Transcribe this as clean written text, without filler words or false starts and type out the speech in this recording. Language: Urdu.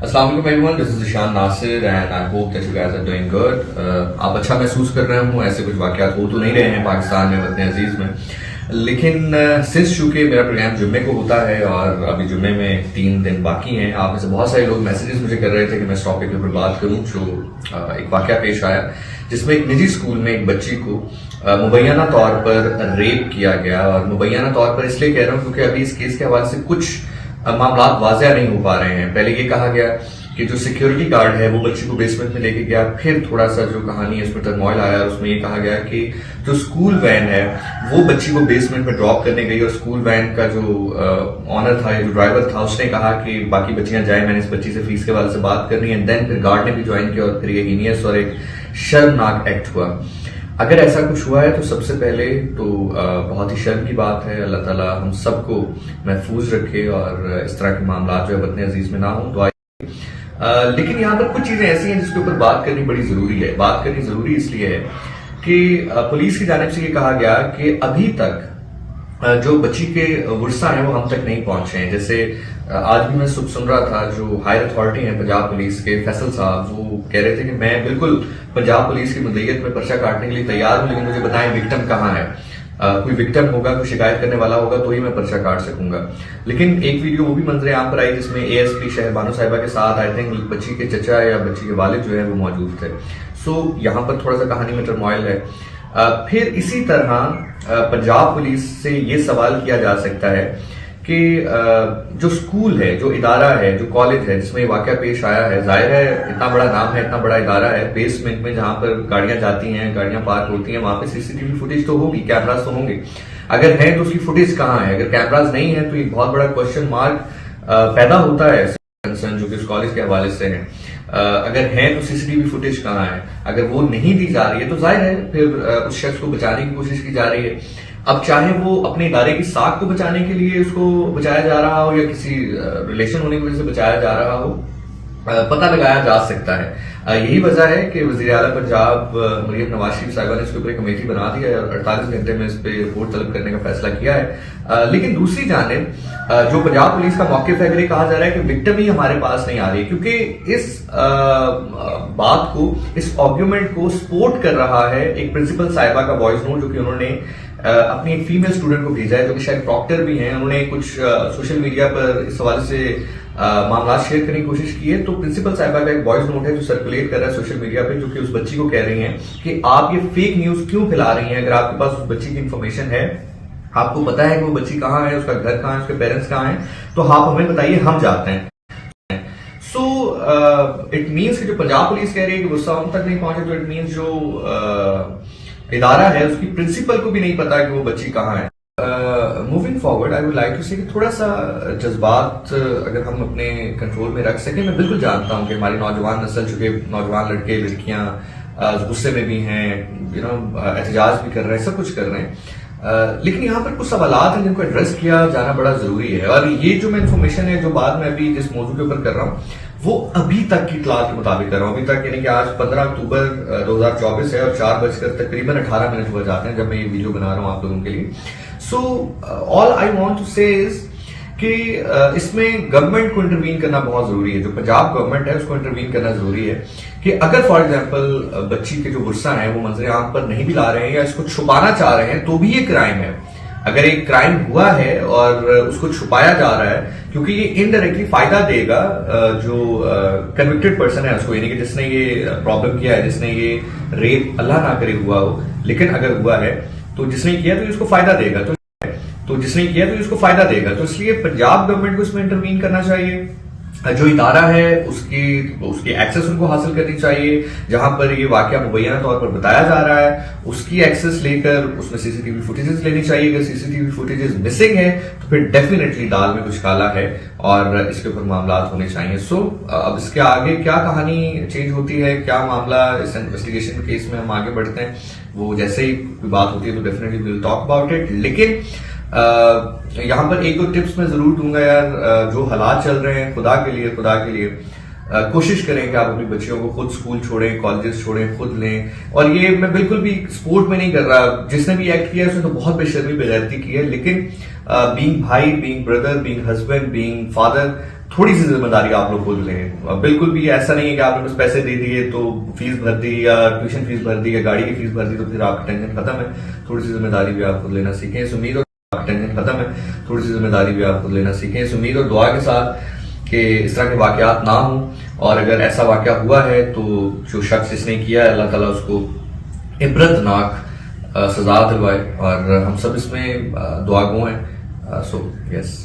السلام علیکم everyone, this is Zeeshan Nasir and I hope that you guys are doing good. آپ اچھا محسوس کر رہے ہوں. ایسے کچھ واقعات ہو تو نہیں رہے ہیں پاکستان میں، وطن عزیز میں، لیکن سنس چونکہ میرا پروگرام جمعے کو ہوتا ہے اور ابھی جمعے میں 3 دن باقی ہیں، آپ میں سے بہت سارے لوگ میسیجز مجھے کر رہے تھے کہ میں اس ٹاپک کے اوپر بات کروں. جو ایک واقعہ پیش آیا جس میں ایک نجی اسکول میں ایک بچی کو مبینہ طور پر ریپ کیا گیا. اور مبینہ طور پر اس لیے کہہ رہا ہوں کیونکہ ابھی اس کیس کے حوالے سے کچھ معاملات واضح نہیں ہو پا رہے ہیں. پہلے یہ کہا گیا کہ جو سیکیورٹی گارڈ ہے وہ بچی کو بیسمنٹ میں لے کے گیا. پھر تھوڑا سا جو کہانی ہے اس میں ٹرموائل آیا اور اس میں یہ کہا گیا کہ جو اسکول وین ہے وہ بچی کو بیسمنٹ میں ڈراپ کرنے گئی، اور اسکول وین کا جو آنر تھا، جو ڈرائیور تھا، اس نے کہا کہ باقی بچیاں جائیں، میں نے اس بچی سے فیس کے حوالے سے بات کرنی ہے. دین پھر گارڈ نے بھی جوائن کیا اور پھر یہ ہینیس اور ایک شرمناک ایکٹ ہوا. اگر ایسا کچھ ہوا ہے تو سب سے پہلے تو بہت ہی شرم کی بات ہے. اللہ تعالیٰ ہم سب کو محفوظ رکھے اور اس طرح کے معاملات جو ہے وطن عزیز میں نہ ہوں. دعا لیکن یہاں پر کچھ چیزیں ایسی ہیں جس کے اوپر بات کرنی بڑی ضروری ہے. بات کرنی ضروری اس لیے ہے کہ پولیس کی جانب سے یہ کہا گیا کہ ابھی تک جو بچی کے ورثہ ہیں وہ ہم تک نہیں پہنچے ہیں. جیسے آج بھی میں صبح سن رہا تھا، جو ہائر اتھارٹی ہیں پنجاب پولیس کے فیصل صاحب، وہ کہہ رہے تھے کہ میں بالکل پنجاب پولیس کی مدعیت میں پرچہ کاٹنے کے لیے تیار ہوں، لیکن مجھے بتائیں وکٹم کہاں ہے. کوئی وکٹم ہوگا، کوئی شکایت کرنے والا ہوگا تو ہی میں پرچہ کاٹ سکوں گا. لیکن ایک ویڈیو وہ بھی منظر عام پر آئی جس میں اے ایس پی شہر بانو صاحبہ کے ساتھ آئی تھنک بچی کے چچا یا بچی کے والد جو ہے وہ موجود تھے. سو یہاں پر تھوڑا سا کہانی میں ٹرموائل ہے. پھر اسی طرح پنجاب پولیس سے یہ سوال کیا جا سکتا ہے کہ جو اسکول ہے، جو ادارہ ہے، جو کالج ہے جس میں یہ واقعہ پیش آیا ہے، ظاہر ہے اتنا بڑا نام ہے، اتنا بڑا ادارہ ہے، بیسمنٹ میں جہاں پر گاڑیاں جاتی ہیں، گاڑیاں پارک ہوتی ہیں، وہاں پہ سی سی ٹی وی فوٹیج تو ہوگی، کیمراز تو ہوں گے. اگر ہے تو اس کی فوٹیج کہاں ہے؟ اگر کیمراز نہیں ہے تو ایک بہت بڑا کوشچن مارک پیدا ہوتا ہے کنسرن جو کہ اس کالج کے حوالے سے ہے. اگر ہے تو سی سی ٹی وی فوٹیج کہاں ہے؟ اگر وہ نہیں دی جا رہی ہے تو ظاہر ہے پھر اس شخص کو بچانے کی کوشش کی جا رہی ہے. اب چاہے وہ اپنے ادارے کی ساکھ کو بچانے کے لیے اس کو بچایا جا رہا ہو یا کسی ریلیشن ہونے کی وجہ سے بچایا جا رہا ہو، پتہ لگایا جا سکتا ہے. یہی وجہ ہے کہ وزیر اعلیٰ پنجاب مریم نواز شریف صاحبہ نے اس کے اوپر ایک کمیٹی بنا دی ہے اور 48 گھنٹے میں اس پہ رپورٹ طلب کرنے کا فیصلہ کیا ہے. لیکن دوسری جانب جو پنجاب پولیس کا موقف ہے، اگر یہ کہا جا رہا ہے کہ وکٹم ہی ہمارے پاس نہیں آ رہی، کیونکہ اس بات کو، اس آرگیومنٹ کو سپورٹ کر رہا ہے ایک پرنسپل صاحبہ کا وائس نوٹ جو کہ انہوں نے اپنی ایک فیمیل اسٹوڈنٹ کو بھیجا ہے، جو کہ شاید پراکٹر بھی ہیں. انہوں نے کچھ سوشل میڈیا پر اس حوالے سے معاملات شیئر کرنے کی کوشش کی ہے. تو پرنسپل صاحبہ کا ایک وائس نوٹ ہے جو سرکولیٹ کر رہا ہے سوشل میڈیا پہ، جو کہ اس بچی کو کہہ رہی ہیں کہ آپ یہ فیک نیوز کیوں پھیلا رہی ہیں؟ اگر آپ کے پاس اس بچی کی انفارمیشن ہے، آپ کو پتا ہے کہ وہ بچی کہاں ہے، اس کا گھر کہاں ہے، اس کے پیرنٹس کہاں ہیں، تو آپ ہمیں بتائیے، ہم جاتے ہیں. سو اٹ مینس کہ جو پنجاب پولیس کہہ رہی ہے کہ غصہ ہم تک نہیں پہنچے، تو اٹ مینس جو ادارہ ہے اس کی پرنسپل کو بھی نہیں پتا کہ وہ بچی کہاں ہے. Moving forward I would like to say کہ تھوڑا سا جذبات اگر ہم اپنے کنٹرول میں رکھ سکیں. میں بالکل جانتا ہوں کہ ہماری نوجوان نسل، چونکہ نوجوان لڑکے لڑکیاں غصے میں بھی ہیں، احتجاج بھی کر رہے ہیں، سب کچھ کر رہے ہیں، لیکن یہاں پر کچھ سوالات ہیں جن کو ایڈریس کیا جانا بڑا ضروری ہے. اور یہ جو میں انفارمیشن ہے جو بعد میں ابھی جس موضوع کے اوپر کر رہا ہوں وہ ابھی تک کی اطلاع کے مطابق کر رہا ہوں. ابھی تک یعنی کہ آج 15 اکتوبر 2024 ہے اور 4 تقریباً 18 منٹ ہو جاتے ہیں جب میں یہ ویڈیو بنا رہا ہوں آپ لوگوں کے لیے. سو آل آئی وانٹ ٹو سے از کہ اس میں گورنمنٹ کو انٹروین کرنا بہت ضروری ہے. جو پنجاب گورنمنٹ ہے اس کو انٹروین کرنا ضروری ہے کہ اگر فار ایگزامپل بچی کے جو ورثہ ہیں وہ منظر عام پر نہیں بھی لا رہے ہیں یا اس کو چھپانا چاہ رہے ہیں تو بھی یہ کرائم ہے. اگر ایک کرائم ہوا ہے اور اس کو چھپایا جا رہا ہے، کیونکہ یہ انڈائریکٹلی فائدہ دے گا جو کنوکٹڈ پرسن ہے اس کو، یعنی کہ جس نے یہ پرابلم کیا ہے، جس نے یہ ریپ اللہ نہ کرے ہوا ہو، لیکن اگر ہوا ہے تو جس نے کیا تو اس کو فائدہ دے گا، تو جس نے کیا تو اس کو فائدہ دے گا. تو اس لیے پنجاب گورنمنٹ کو اس میں انٹروین کرنا چاہیے. جو ادارہ ہے اس کی ایکسس ان کو حاصل کرنی چاہیے. جہاں پر یہ واقعہ مبینہ طور پر بتایا جا رہا ہے اس کی ایکسس لے کر اس میں سی سی ٹی وی فوٹیجز لینی چاہیے. اگر C C T V footages missing ہے تو پھر ڈیفینیٹلی دال میں کچھ کالا ہے اور اس کے اوپر معاملات ہونے چاہیے. سو اب اس کے آگے کیا کہانی چینج ہوتی ہے، کیا معاملہ اس انویسٹیگیشن کیس میں ہم آگے بڑھتے ہیں، وہ جیسے ہی کوئی بات ہوتی ہے تو definitely we will talk about it. لیکن یہاں پر ایک دو ٹپس میں ضرور دوں گا یار. جو حالات چل رہے ہیں، خدا کے لیے کوشش کریں کہ آپ اپنی بچیوں کو خود اسکول چھوڑیں، کالجز چھوڑیں، خود لیں. اور یہ میں بالکل بھی سپورٹ میں نہیں کر رہا، جس نے بھی ایکٹ کیا اس نے تو بہت بے شرمی بے غیرتی کی ہے، لیکن بینگ بھائی، being brother, being husband, being father, تھوڑی سی ذمہ داری آپ لوگ خود لیں. بالکل بھی ایسا نہیں ہے کہ آپ نے بس پیسے دے دیے تو فیس بھر دی یا ٹیوشن فیس بھر دی یا گاڑی کی فیس بھر دی تو پھر آپ کی ٹینشن ختم ہے. تھوڑی سی ذمہ داری بھی آپ خود لینا سیکھیں. اس امید اور ٹینشن ختم ہے. تھوڑی سی ذمہ داری بھی آپ خود لینا سیکھیں. اس امید اور دعا کے ساتھ کہ اس طرح کے واقعات نہ ہوں, اور اگر ایسا واقعہ ہوا ہے تو جو شخص اس نے کیا ہے اللہ تعالیٰ اس کو عبرتناک سزا دلوائے, اور ہم سب اس میں دعا گو ہیں. سو یس.